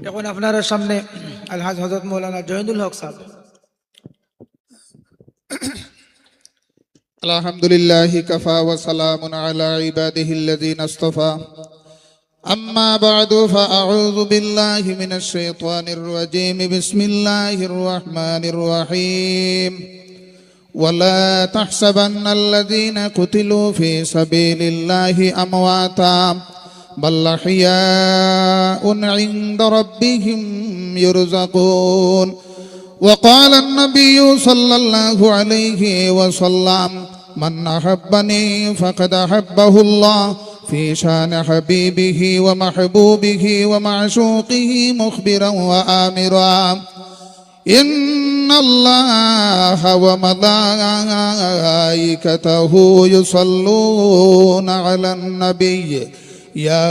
এখন আপনার সামনে আলহাজ হযরত মৌলানা জহিদুল হক সাহেব। الحمدلله كفى وسلام على عباده الذين اصطفى أما بعد فأعوذ بالله من الشيطان الرجيم بسم الله الرحمن الرحيم ولا تحسبن الذين قتلوا في سبيل الله أمواتا بل أحياء عند ربهم يرزقون وقال النبي صلى الله عليه وسلم من أحبني فقد أحبه الله في شان حبيبه ومحبوبه ومعشوقه مخبرا وآمرا إن الله وملائكته يصلون على النبي يا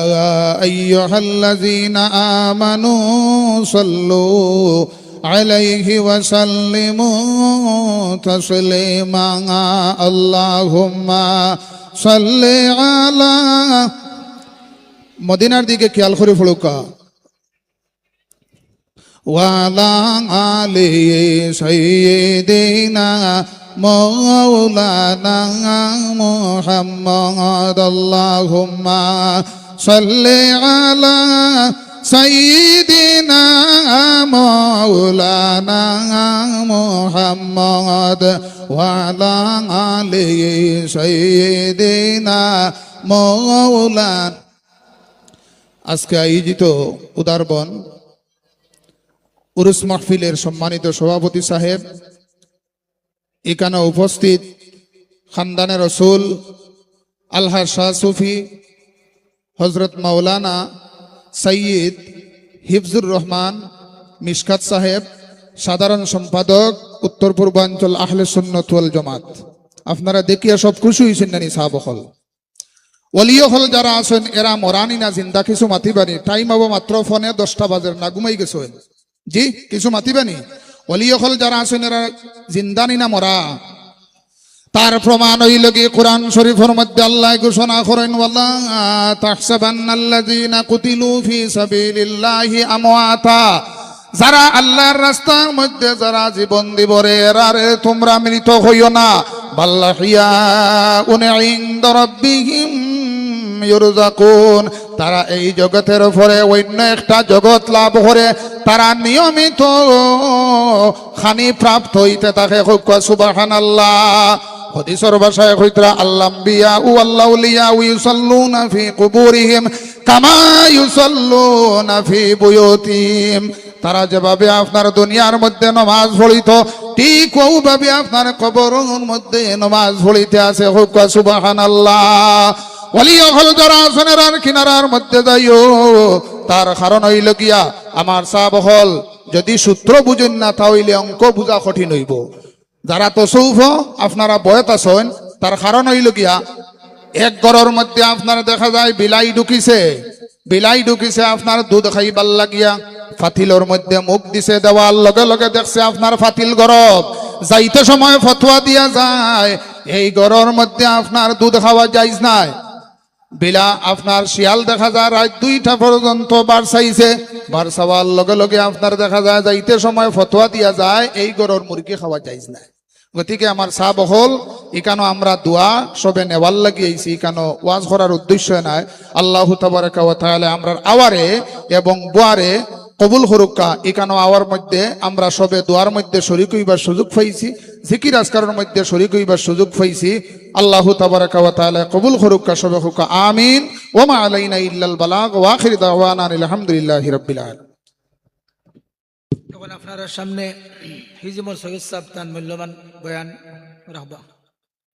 أيها الذين آمنوا صلوا عليه وسلموا تسليما اللهم صل على মদিনার দিকে খেয়াল করে ফুলুকা ওয়ালা আলি সাইয়্যিদিনা মাওলানা মুহাম্মদ আল্লাহুম্মা সাল্লি আলা সাইয়্যিদিনা মাওলানা মুহাম্মদ ওয়ালা আলি সাইয়্যিদিনা মাওলানা। আজকে আয়োজিত উদারবন উরুস মাহফিলের সম্মানিত সভাপতি সাহেব, এখানে উপস্থিত খানদানে রসুল আলহাজ শাহ সুফি হজরত মাওলানা সৈয়দ হিফজুর রহমান মিশকাত সাহেব, সাধারণ সম্পাদক উত্তর পূর্বাঞ্চল আহলে সুন্নাত ওয়াল জামাত, আপনারা দেখিয়া সব খুশি হয়েছেন নানি সাহাবকল ওলিয়কল যারা আছেন এরা মরানি না জিন্দা কিছু মাতিবানি। টাইম হবো মাত্র ফোনে 10টা বাজে না ঘুমাই গেছেন জি কিছু মাতিবানি। ওলিয়কল যারা আছেন এরা জিন্দানি না মরা, তার প্রমাণ হইল কি কোরআন শরীফের মধ্যে আল্লাহ ঘোষণা করেন ওয়ালা তাহসাবান্নাল্লাযীনা কুতিলু ফি সাবিলিল্লাহি আমওয়াতা, যারা আল্লাহর রাস্তার মধ্যে যারা জীবন দিব রে এরারে তোমরা মৃত হইও না, বাল আহইয়াউন ইনদা রাব্বিহিম ইউরযাকুন, তারা এই জগতের উপরে অন্য একটা জগৎ লাভ করে তারা নিয়মিত খানি প্রাপ্ত হইতে থাকে। সুবহানাল্লাহ। হাদিসের ভাষায় কইতরা আল্লাম্বিয়া ও আল্লাউলিয়া ইউসাল্লুনা ফি কুবুরিহিম কামা ইউসাল্লুনা ফি বুয়ুতিহিম, তারা যেভাবে আপনার দুনিয়ার মধ্যে নামাজ পড়িত ঠিক ওইভাবে আপনার কবরের মধ্যে নামাজ পড়িতে আছে। সুবহানাল্লাহ। ওলিয়া হল যারা আসনের আর কিনারার মধ্যে যাইও, তার কারণ হইল গিয়া আমার সাহাব হল যদি সূত্র বুঝেন না তাহলে অঙ্ক বুঝা কঠিন হইব। যারা তসৌফ আপনারা বয়ত আছেন তার কারণ হইল গিয়া এক ঘরের মধ্যে আপনার দেখা যায় বিলাই ঢুকিছে আপনার দুধ খাইবার লাগিয়া ফাতিলর মধ্যে মুখ দিছে, দেওয়ার লগে লগে দেখছে আপনার ফাতিল গরম, যাইতে সময় ফতোয়া দিয়া যায় এই ঘরের মধ্যে আপনার দুধ খাওয়া যাইজ নাই। বিলা আপনার শিয়াল দেখা যায় রাত 2টা পর্যন্ত বার চাইছে, বার চাওয়ার লগে লগে আপনার দেখা যায় যাইতে সময় ফতোয়া দিয়া যায় এই গরুর মুরগি খাওয়া যাইজ না। গতিকে আমার সাহাব হল এখানে আমরা দোয়া সবে নেওয়ার লাগিয়েছি, এখানে ওয়াজ করার উদ্দেশ্য নাই। আল্লাহ তাবারাকা ওয়া তাআলা আমরার আওয়ারে এবং বুয়ারে কবুল হরুকা। এখানে আওয়ার মধ্যে আমরা সবে দোয়ার মধ্যে শরীক হইবার সুযোগ পাইছি, জিকির আজকারের মধ্যে শরীক হইবার সুযোগ পাইছি। আল্লাহ তাবারাকা ওয়া তাআলা কবুল হরুকা সবে হুকা আমিন। ওয়া মা আলাইনা ইল্লাল বালাগ ওয়া আখির দাওয়ানা আলহামদুলিল্লাহি রাব্বিল আলামিন। এখন আপনার সামনে হিজমুল সৈয়দ সাহেব তার মূল্যবান বয়ান রাখবা।